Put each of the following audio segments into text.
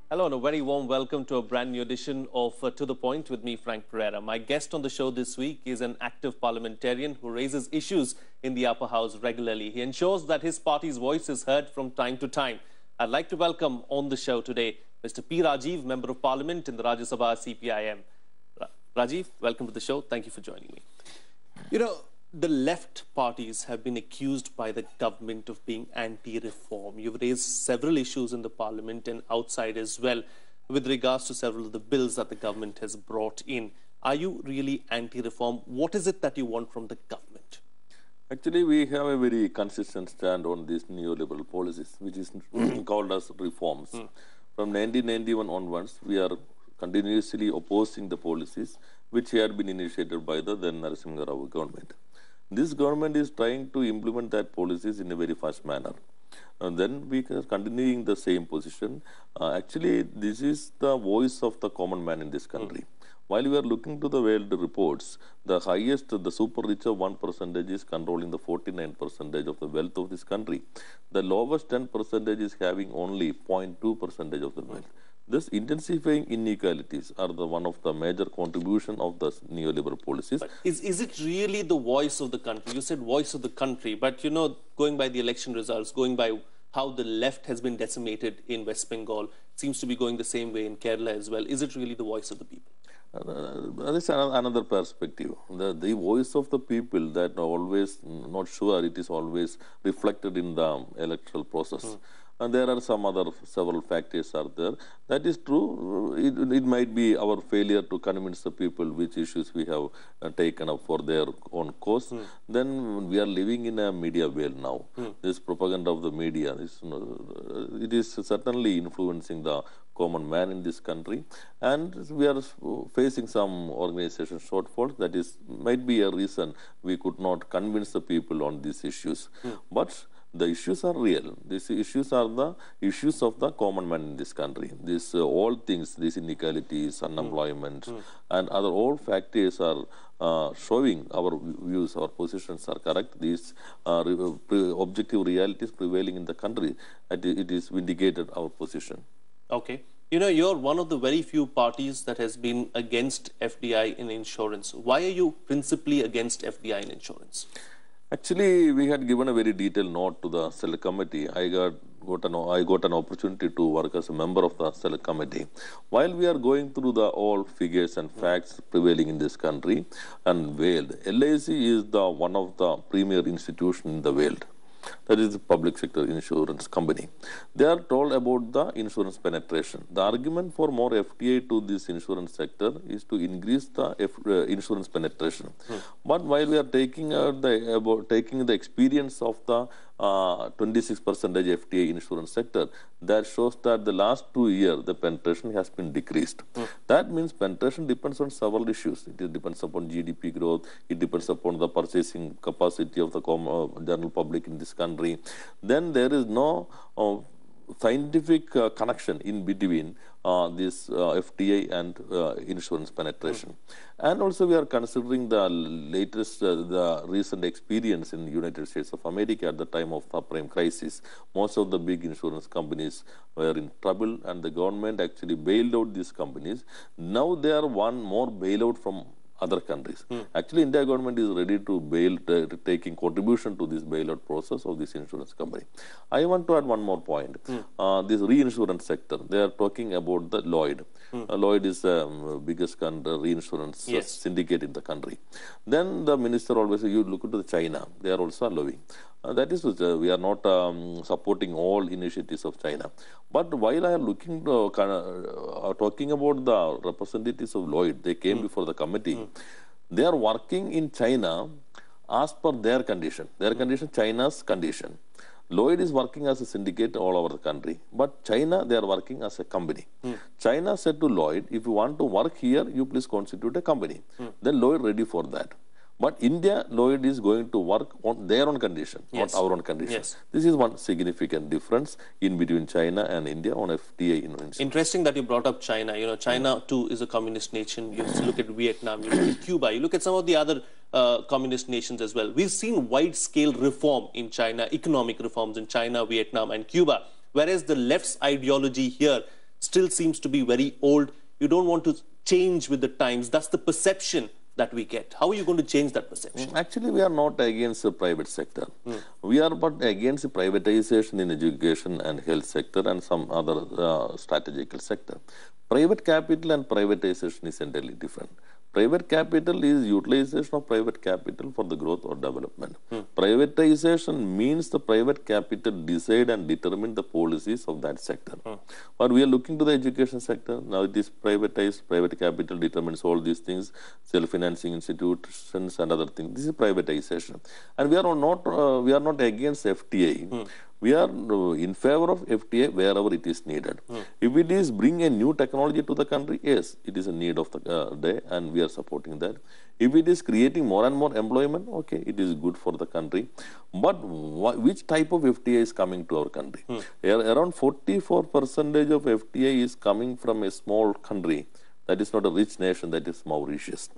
Hello and a very warm welcome to a brand new edition of To The Point with me, Frank Pereira. My guest on the show this week is an active parliamentarian who raises issues in the upper house regularly. He ensures that his party's voice is heard from time to time. I'd like to welcome on the show today Mr. P. Rajeev, Member of Parliament in the Rajya Sabha CPIM. Rajeev, welcome to the show. Thank you for joining me. You know, the left parties have been accused by the government of being anti-reform. You've raised several issues in the parliament and outside as well with regards to several of the bills that the government has brought in. Are you really anti-reform? What is it that you want from the government? Actually, we have a very consistent stand on these neoliberal policies, which is called as reforms. From 1991 onwards, we are continuously opposing the policies which had been initiated by the then Narasimha Rao government. This government is trying to implement that policies in a very fast manner. And then we are continuing the same position. Actually, this is the voice of the common man in this country. While we are looking to the world reports, the highest, the super rich of 1% is controlling the 49% of the wealth of this country. The lowest 10% is having only 0.2% of the wealth. This intensifying inequalities are the one of the major contribution of the neoliberal policies. But is it really the voice of the country? You said voice of the country, but you know, going by the election results, going by how the left has been decimated in West Bengal, seems to be going the same way in Kerala as well. Is it really the voice of the people? That is another perspective. The voice of the people that are always not sure it is always reflected in the electoral process. And there are several factors are there. That is true. It might be our failure to convince the people which issues we have taken up for their own cause. Then we are living in a media world now. This propaganda of the media, it is certainly influencing the common man in this country, and we are facing some organization shortfalls. That is might be a reason we could not convince the people on these issues. But the issues are real. These issues are the issues of the common man in this country. These all things, these inequalities, unemployment, and other all factors are showing our views, our positions are correct. These objective realities prevailing in the country. It is vindicated our position. Okay. You know, you're one of the very few parties that has been against FDI in insurance. Why are you principally against FDI in insurance? Actually, we had given a very detailed note to the select committee. I got an opportunity to work as a member of the select committee. While we are going through the all figures and facts prevailing in this country and world, LIC is the one of the premier institutions in the world. That is the public sector insurance company. They are told about the insurance penetration. The argument for more FDI to this insurance sector is to increase the insurance penetration. But while we are taking the experience of the 26% FDI insurance sector, that shows that the last 2 years the penetration has been decreased. That means penetration depends on several issues. It depends upon GDP growth. It depends upon the purchasing capacity of the general public in this country. Then there is no scientific connection in between this FDI and insurance penetration. And also we are considering the latest, the recent experience in the United States of America at the time of the subprime crisis. Most of the big insurance companies were in trouble and the government actually bailed out these companies. Now they are one more bailout from other countries. Actually, India government is ready to taking contribution to this bailout process of this insurance company. I want to add one more point. This reinsurance sector, they are talking about the Lloyd. Lloyd is the biggest reinsurance syndicate in the country. Then the minister always says, you look into China, they are also allowing. That is, we are not supporting all initiatives of China. But while I am looking talking about the representatives of Lloyd, they came before the committee. They are working in China as per their condition. Their condition, China's condition. Lloyd is working as a syndicate all over the country. But China, they are working as a company. China said to Lloyd, if you want to work here, you please constitute a company. Then Lloyd ready for that. But India, Lloyd is going to work on their own condition, not Yes. our own condition. Yes. This is one significant difference in between China and India on FTA invention. Interesting that you brought up China. China too is a communist nation. You look at Vietnam, you look at Cuba, you look at some of the other communist nations as well. We've seen wide-scale reform in China, economic reforms in China, Vietnam, and Cuba, whereas the left's ideology here still seems to be very old. You don't want to change with the times. That's the perception that we get. How are you going to change that perception? Actually, we are not against the private sector. We are but against the privatization in education and health sector and some other strategical sector. Private capital and privatization is entirely different. Private capital is utilization of private capital for the growth or development. Privatization means the private capital decide and determine the policies of that sector. But we are looking to the education sector. Now it is privatized. Private capital determines all these things, self-financing institutions and other things. This is privatization. And we are not against FTA. We are in favor of FTA wherever it is needed. If it is bring a new technology to the country, yes, it is a need of the day and we are supporting that. If it is creating more and more employment, okay, it is good for the country. But which type of FTA is coming to our country? Around 44% of FTA is coming from a small country that is not a rich nation, that is Mauritius.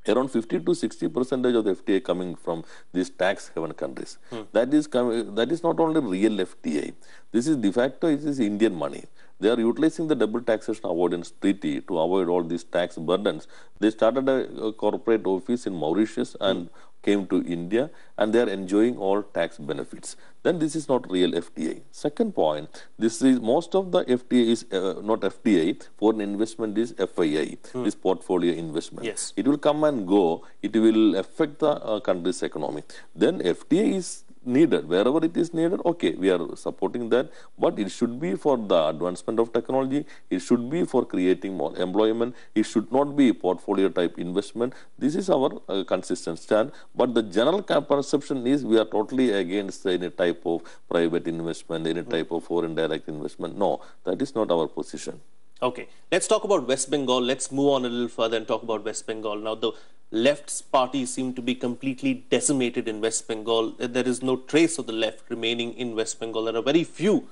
Around 50 to 60% of the FTA coming from these tax haven countries. That is not only real FTA. This is de facto, it is Indian money. They are utilizing the double taxation avoidance treaty to avoid all these tax burdens. They started a corporate office in Mauritius and came to India, and they are enjoying all tax benefits. Then this is not real FTA. Second point, this is most of the FTA is not FTA. Foreign investment is FII, this portfolio investment. Yes. It will come and go. It will affect the country's economy. Then FTA is needed. Wherever it is needed, okay, we are supporting that. But it should be for the advancement of technology. It should be for creating more employment. It should not be portfolio type investment. This is our consistent stand. But the general perception is we are totally against any type of private investment, any type of foreign direct investment. No, that is not our position. Okay, let's talk about West Bengal. Let's move on a little further and talk about West Bengal. Now, the left's parties seem to be completely decimated in West Bengal. There is no trace of the left remaining in West Bengal. There are very few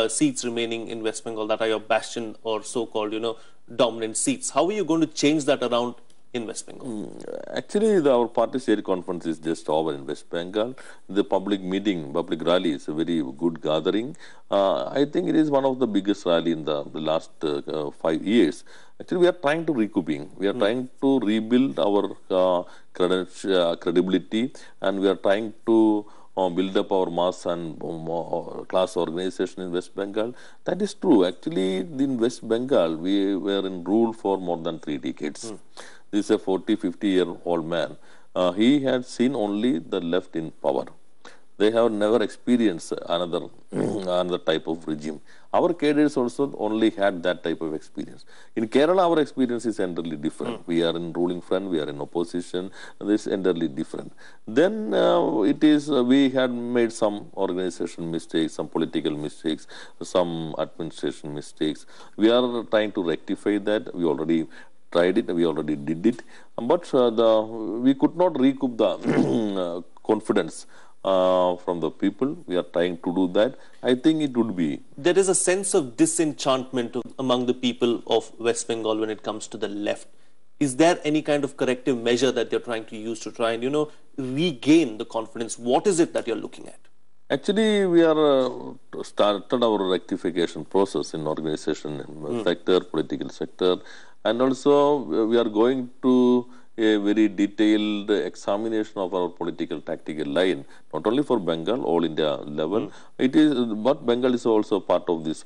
seats remaining in West Bengal that are your bastion or so-called, dominant seats. How are you going to change that around in West Bengal? Actually, our party state conference is just over in West Bengal. The public meeting, public rally is a very good gathering. I think it is one of the biggest rally in the last 5 years. Actually, we are trying to recouping. We are trying to rebuild our credibility, and we are trying to build up our mass and class organization in West Bengal. That is true. Actually, in West Bengal, we were in rule for more than 3 decades. This is a 40, 50-year-old man. He had seen only the left in power. They have never experienced another type of regime. Our cadres also only had that type of experience. In Kerala, our experience is entirely different. We are in ruling front, we are in opposition. This is entirely different. Then we had made some organization mistakes, some political mistakes, some administration mistakes. We are trying to rectify that. We already tried it, we already did it, but we could not recoup the confidence from the people. We are trying to do that. I think it would be. There is a sense of disenchantment among the people of West Bengal when it comes to the left. Is there any kind of corrective measure that you're trying to use to try and, regain the confidence? What is it that you're looking at? Actually, we are started our rectification process in organization sector, political sector, and also we are going to a very detailed examination of our political tactical line, not only for Bengal, all India level. But Bengal is also part of this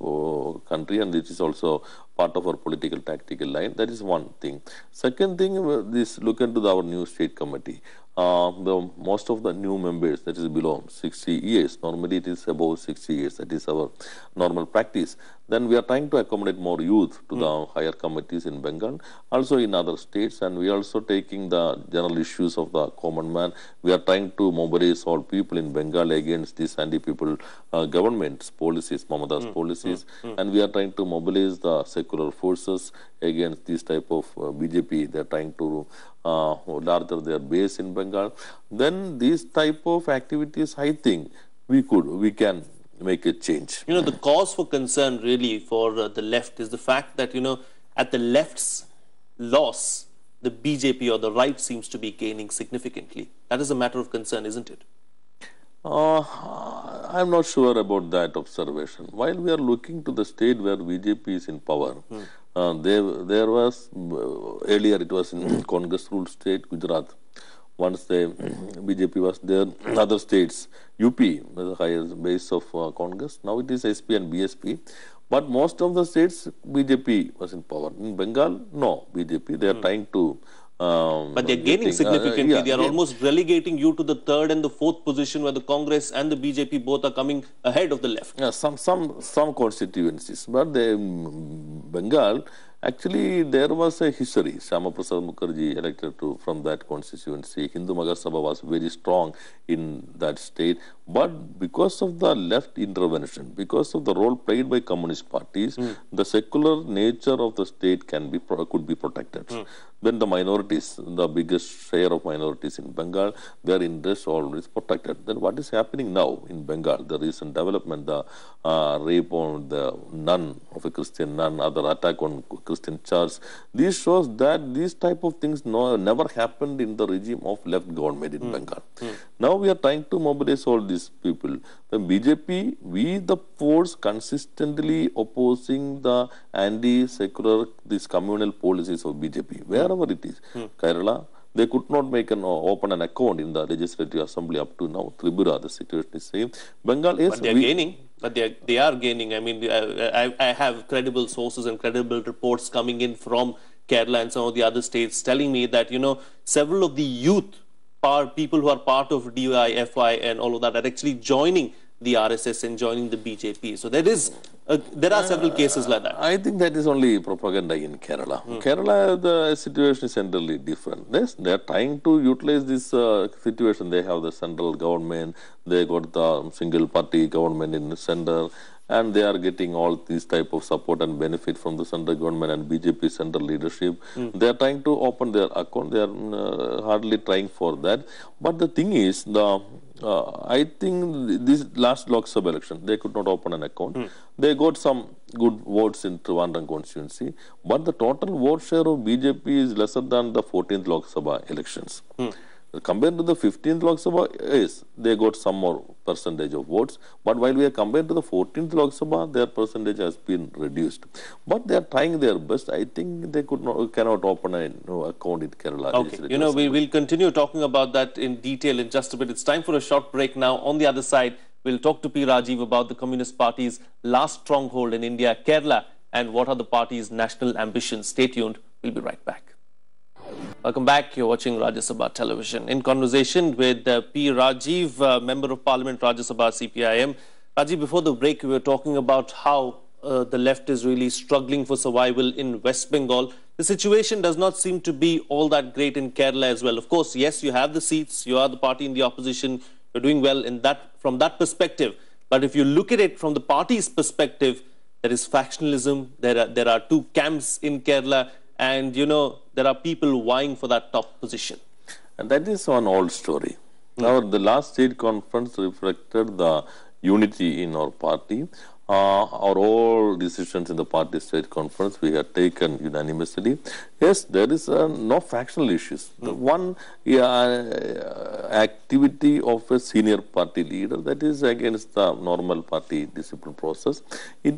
country, and it is also part of our political tactical line. That is one thing. Second thing, look into our new state committee. Most of the new members, that is below 60 years, normally it is above 60 years, that is our normal practice. Then we are trying to accommodate more youth to the higher committees in Bengal, also in other states, and we are also taking the general issues of the common man. We are trying to mobilize all people in Bengal against these anti-people government's policies, Mamata's policies, and we are trying to mobilize the secular forces against this type of BJP. They are trying to larger their base in Bengal. Then these type of activities, I think we can make a change. You know, the cause for concern really for the left is the fact that, you know, at the left's loss, the BJP or the right seems to be gaining significantly. That is a matter of concern, isn't it? I'm not sure about that observation. While we are looking to the state where BJP is in power, there was, earlier it was in Congress ruled state, Gujarat. Once the BJP was there, other states, UP, the highest base of Congress. Now it is SP and BSP. But most of the states, BJP was in power. In Bengal, no, BJP. They are trying to... but they are gaining significantly. They are almost relegating you to the third and the fourth position where the Congress and the BJP both are coming ahead of the left. Yeah, some constituencies. But the Bengal... Actually, there was a history. Shama Prasad Mukherjee elected from that constituency. Hindu Magar Sabha was very strong in that state. But because of the left intervention, because of the role played by communist parties, the secular nature of the state could be protected. Then the minorities, the biggest share of minorities in Bengal, their interests always protected. Then what is happening now in Bengal? The recent development, the rape on the nun of a Christian nun, other attack on Christian church. This shows that these type of things never happened in the regime of left government in Bengal. Now we are trying to mobilize all these people. The BJP, we the force consistently opposing the anti-secular, these communal policies of BJP, wherever it is. Kerala, they could not open an account in the Legislative Assembly up to now. Tripura, the situation is same. Bengal is... But they are gaining. But they are gaining. I mean, I have credible sources and credible reports coming in from Kerala and some of the other states telling me that, you know, several of the youth people who are part of DI, FI and all of that are actually joining the RSS and joining the BJP. So there are several cases like that. I think that is only propaganda in Kerala. Kerala, the situation is entirely different. Yes, they are trying to utilize this situation. They have the central government, they got the single party government in the center, and they are getting all these type of support and benefit from the central government and BJP central leadership. They are trying to open their account. They are hardly trying for that. But the thing is, I think this last Lok Sabha election, they could not open an account. They got some good votes in Trivandrum constituency, but the total vote share of BJP is lesser than the 14th Lok Sabha elections. Compared to the 15th Lok Sabha, yes, they got some more percentage of votes. But while we are compared to the 14th Lok Sabha, their percentage has been reduced. But they are trying their best. I think they cannot open an account in Kerala. Okay, you know, we will continue talking about that in detail in just a bit. It's time for a short break now. On the other side, we'll talk to P. Rajeev about the Communist Party's last stronghold in India, Kerala, and what are the party's national ambitions. Stay tuned. We'll be right back. Welcome back. You're watching Rajya Sabha television. In conversation with P. Rajeev, Member of Parliament, Rajya Sabha, CPIM. Rajeev, before the break, we were talking about how the left is really struggling for survival in West Bengal. The situation does not seem to be all that great in Kerala as well. Of course, yes, you have the seats. You are the party in the opposition. You're doing well from that perspective. But if you look at it from the party's perspective, there is factionalism. There are two camps in Kerala. And, you know, there are people vying for that top position. And that is one old story. Now, the last state conference reflected the unity in our party. Our all decisions in the party state conference we have taken unanimously. Yes, there is no factional issues. The one activity of a senior party leader that is against the normal party discipline process. We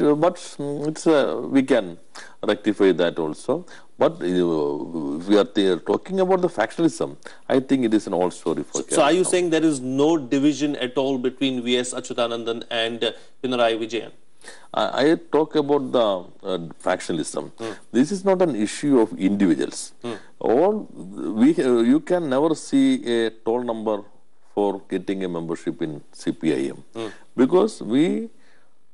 can rectify that also. But we are talking about the factionalism. I think it is an old story for Kerala. So are you saying there is no division at all between V.S. Achyutanandan and Pinarayi Vijayan? I talk about the factionalism. This is not an issue of individuals. You can never see a toll number for getting a membership in CPIM because we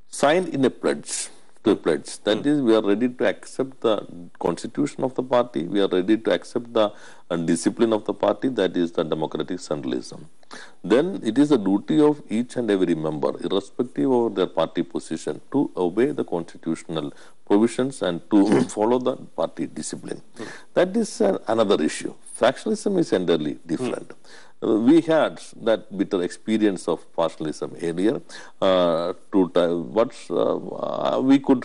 signed in a pledge to a pledge. That is, we are ready to accept the constitution of the party. We are ready to accept the discipline of the party. That is the democratic centralism. Then it is the duty of each and every member, irrespective of their party position, to obey the constitutional provisions and to follow the party discipline. That is another issue. Factionalism is entirely different. We had that bitter experience of partialism earlier, but we could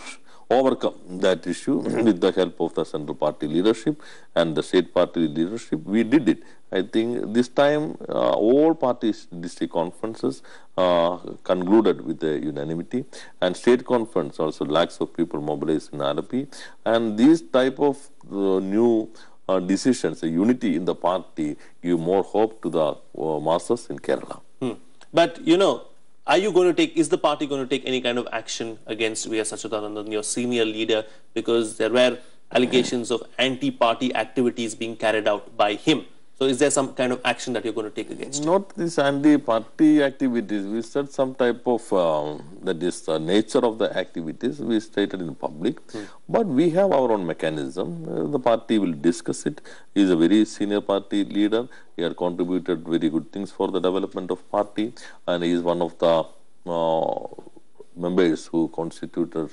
overcome that issue with the help of the central party leadership and the state party leadership. We did it. I think this time all parties district conferences concluded with a unanimity, and state conference also lakhs of people mobilized in RP, and these type of new decisions, the unity in the party, give more hope to the masses in Kerala. But, are you going to is the party going to take any kind of action against V.S. Achuthanandan, your senior leader, because there were allegations of anti-party activities being carried out by him? So is there some kind of action that you're going to take against him? Not this anti-party activities. We said some type of, that is the nature of the activities we stated in public. But we have our own mechanism. The party will discuss it. He is a very senior party leader. He had contributed very good things for the development of party. And he is one of the members who constituted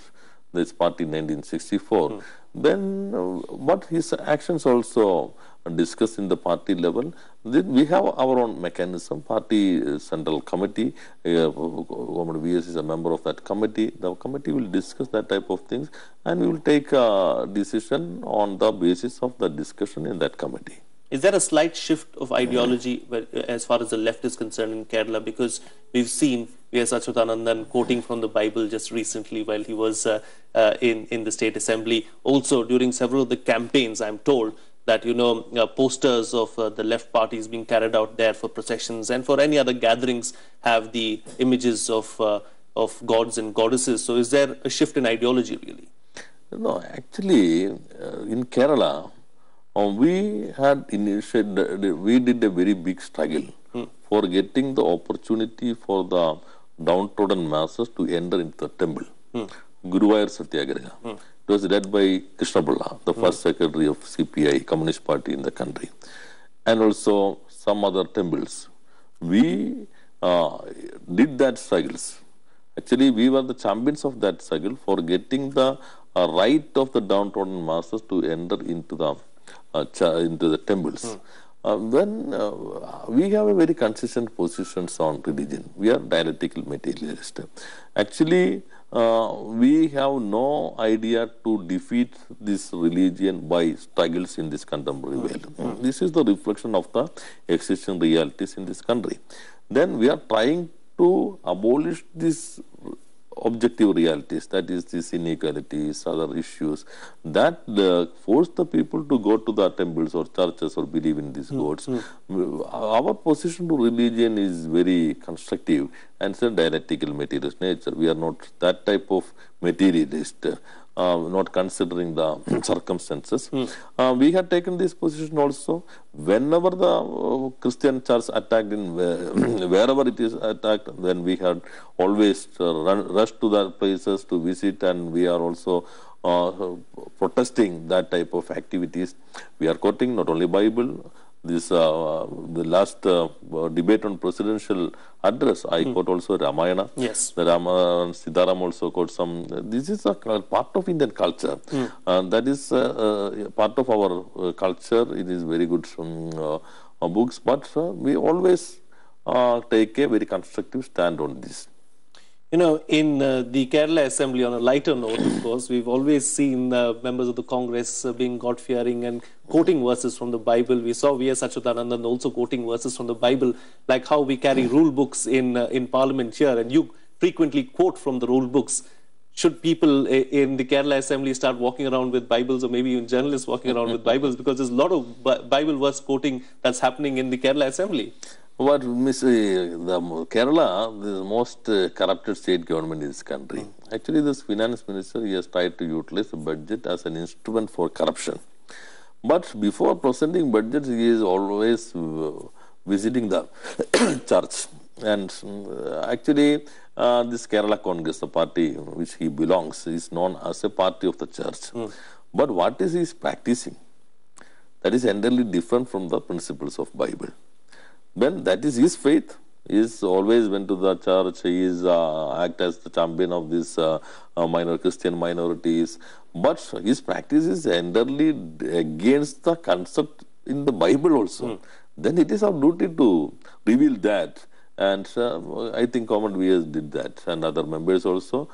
this party in 1964. Then, but his actions also discussed in the party level. Then we have our own mechanism, party central committee. VS is a member of that committee. The committee will discuss that type of things, and we will take a decision on the basis of the discussion in that committee. Is there a slight shift of ideology as far as the left is concerned in Kerala? Because we've seen V.S. Achuthanandan quoting from the Bible just recently while he was in the State Assembly. Also, during several of the campaigns, I'm told that, posters of the left parties being carried out there for processions and for any other gatherings have the images of gods and goddesses. So is there a shift in ideology, really? No, actually, in Kerala, we did a very big struggle for getting the opportunity for the downtrodden masses to enter into the temple. Guruvayur Satyagraha. It was led by Krishna Pilla, the first secretary of CPI, Communist Party in the country, and also some other temples. We did that struggles. Actually, we were the champions of that struggle for getting the right of the downtrodden masses to enter into the temples. When we have a very consistent positions on religion, we are dialectical materialist. Actually, we have no idea to defeat this religion by struggles in this contemporary world. This is the reflection of the existing realities in this country. Then we are trying to abolish these objective realities, that is these inequalities, other issues, that force the people to go to the temples or churches or believe in these gods. Our position to religion is very constructive and it's a dialectical materialist nature. We are not that type of materialist, not considering the circumstances. We had taken this position also. Whenever the Christian church attacked in wherever it is attacked, then we had always rushed to the places to visit, and we are also protesting that type of activities. We are quoting not only Bible. This the last debate on presidential address, I quote also Ramayana. Yes. The Siddharam also quote some. This is a part of Indian culture. That is part of our culture. It is very good books, but we always take a very constructive stand on this. In the Kerala Assembly, on a lighter note, of course, we've always seen members of the Congress being God-fearing and quoting verses from the Bible. We saw V.S. Achuthanandan also quoting verses from the Bible, like how we carry rule books in Parliament here, and you frequently quote from the rule books. Should people in the Kerala Assembly start walking around with Bibles, or maybe even journalists walking around with Bibles, because there's a lot of Bible verse quoting that's happening in the Kerala Assembly? What Kerala, the most corrupted state government in this country. Actually, this finance minister, he has tried to utilize the budget as an instrument for corruption. But before presenting budget, he is always visiting the church. And actually, this Kerala Congress, the party which he belongs, is known as a party of the church. But what is he practicing? That is entirely different from the principles of Bible. Then that is his faith. He is always went to the church. He is act as the champion of these minor Christian minorities. But his practice is entirely against the concept in the Bible also. Then it is our duty to reveal that. And I think Common VS did that, and other members also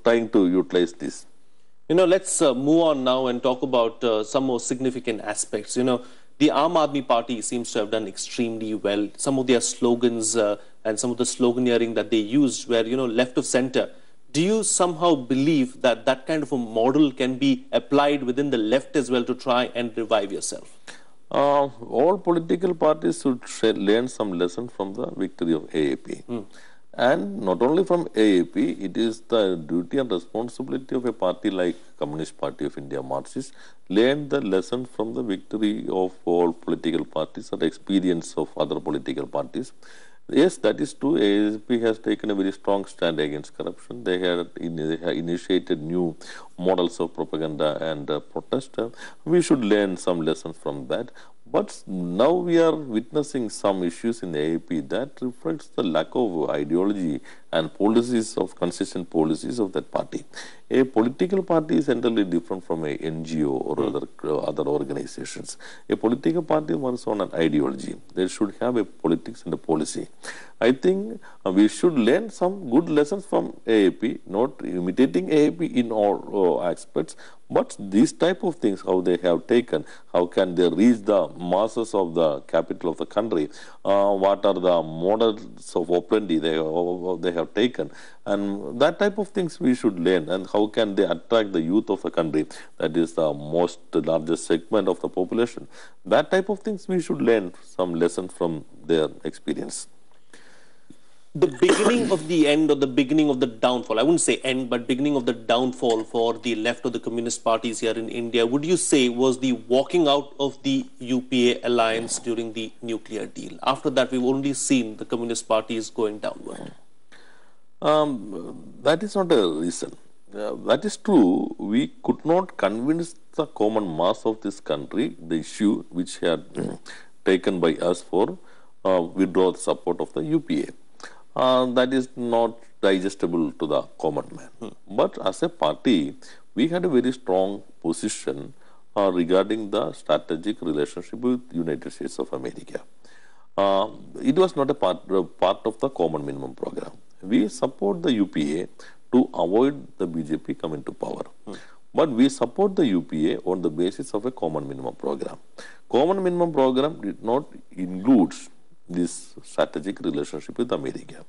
trying to utilize this. Let's move on now and talk about some more significant aspects. The Aam Aadmi Party seems to have done extremely well. Some of their slogans and some of the sloganeering that they used were, left of center. Do you somehow believe that that kind of a model can be applied within the left as well to try and revive yourself? All political parties should learn some lesson from the victory of AAP. And not only from AAP, it is the duty and responsibility of a party like Communist Party of India, Marxist, learn the lesson from the victory of all political parties or experience of other political parties. Yes, that is true. AAP has taken a very strong stand against corruption. They have initiated new models of propaganda and protest. We should learn some lessons from that. But now we are witnessing some issues in the AAP that reflects the lack of ideology and policies of consistent policies of that party. A political party is entirely different from a NGO or other organizations. A political party runs on an ideology. They should have a politics and a policy. I think we should learn some good lessons from AAP, not imitating AAP in all aspects, but these type of things, how they have taken, how can they reach the masses of the capital of the country, what are the models of operandi they have taken, and that type of things we should learn, and how can they attract the youth of the country, that is the most largest segment of the population. That type of things we should learn some lessons from their experience. The beginning of the end or the beginning of the downfall, I wouldn't say end, but beginning of the downfall for the left of the communist parties here in India, would you say was the walking out of the UPA alliance during the nuclear deal? After that, we've only seen the communist parties going downward. That is not a reason. That is true. We could not convince the common mass of this country the issue which had taken by us for withdraw the support of the UPA. That is not digestible to the common man. But as a party, we had a very strong position regarding the strategic relationship with United States of America. It was not a part of the common minimum program. We support the UPA to avoid the BJP coming to power. But we support the UPA on the basis of a common minimum program. Common minimum program did not include this strategic relationship with America.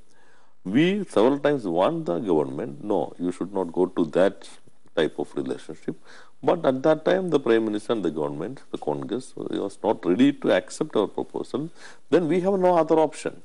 We several times warned the government, no, you should not go to that type of relationship. But at that time, the Prime Minister and the government, the Congress, was not ready to accept our proposal. Then we have no other option.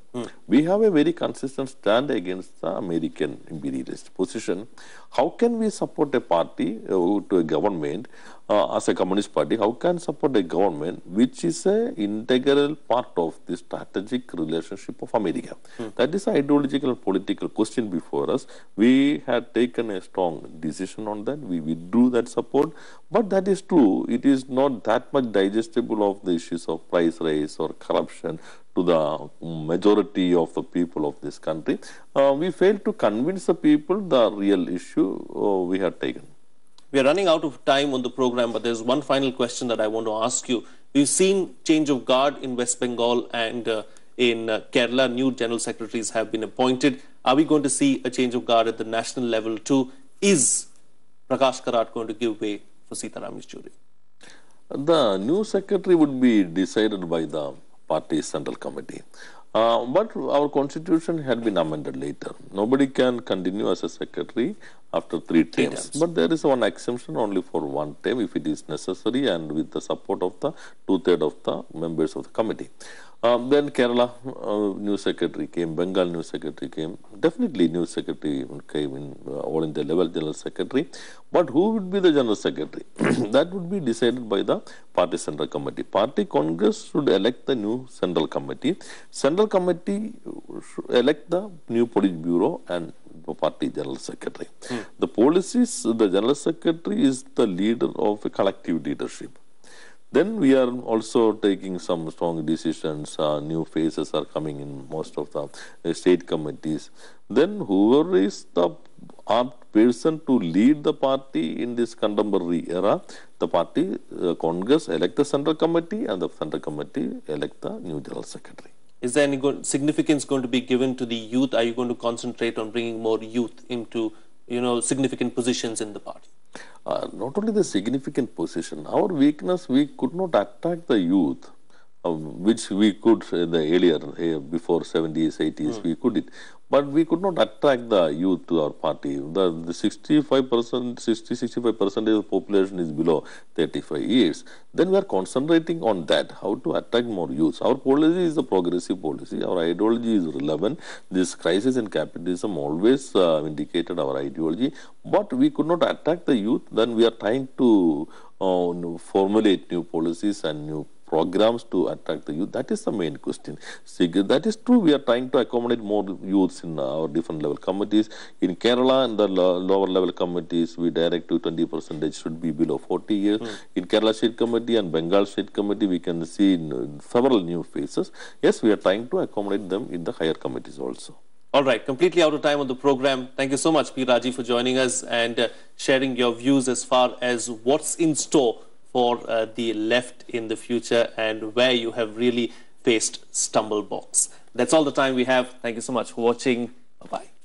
We have a very consistent stand against the American imperialist position. How can we support a party to a government as a communist party? How can support a government which is an integral part of the strategic relationship of America? That is an ideological political question before us. We had taken a strong decision on that. We withdrew that support. But that is true. It is not that much digestible of the issues of price rise or corruption to the majority of the people of this country. We failed to convince the people the real issue we had taken. We are running out of time on the program, but there's one final question that I want to ask you. We've seen change of guard in West Bengal and in Kerala. New general secretaries have been appointed. Are we going to see a change of guard at the national level too? Is Prakash Karat going to give way for Sitaram Yechury? The new secretary would be decided by the party's central committee. But our constitution had been amended later. Nobody can continue as a secretary after 3 terms. But there is one exemption only for 1 term if it is necessary and with the support of the 2/3 of the members of the committee. Then Kerala new secretary came, Bengal new secretary came. Definitely new secretary came in all India level general secretary. But who would be the general secretary? That would be decided by the party central committee. Party Congress should elect the new central committee. Central committee should elect the new Politburo and the party general secretary. The policies, the general secretary is the leader of a collective leadership. Then we are also taking some strong decisions. New faces are coming in most of the state committees. Then whoever is the person to lead the party in this contemporary era, the party Congress elect the central committee and the central committee elect the new general secretary. Is there any significance going to be given to the youth? Are you going to concentrate on bringing more youth into, significant positions in the party? Not only the significant position, our weakness, we could not attract the youth, which we could earlier, before 70s, 80s, we could it. But we could not attract the youth to our party. The 65%, 65% of the population is below 35 years. Then we are concentrating on that, how to attract more youth. Our policy is a progressive policy. Our ideology is relevant. This crisis in capitalism always indicated our ideology. But we could not attract the youth. Then we are trying to formulate new policies and new programs to attract the youth. That is the main question. That is true. We are trying to accommodate more youths in our different level committees. In Kerala and the lower level committees, we direct to 20% should be below 40 years. In Kerala State Committee and Bengal State Committee, we can see several new faces. Yes, we are trying to accommodate them in the higher committees also. All right, completely out of time on the program. Thank you so much, P. Rajeev, for joining us and sharing your views as far as what's in store for the left in the future and where you have really faced stumble blocks. That's all the time we have. Thank you so much for watching. Bye-bye.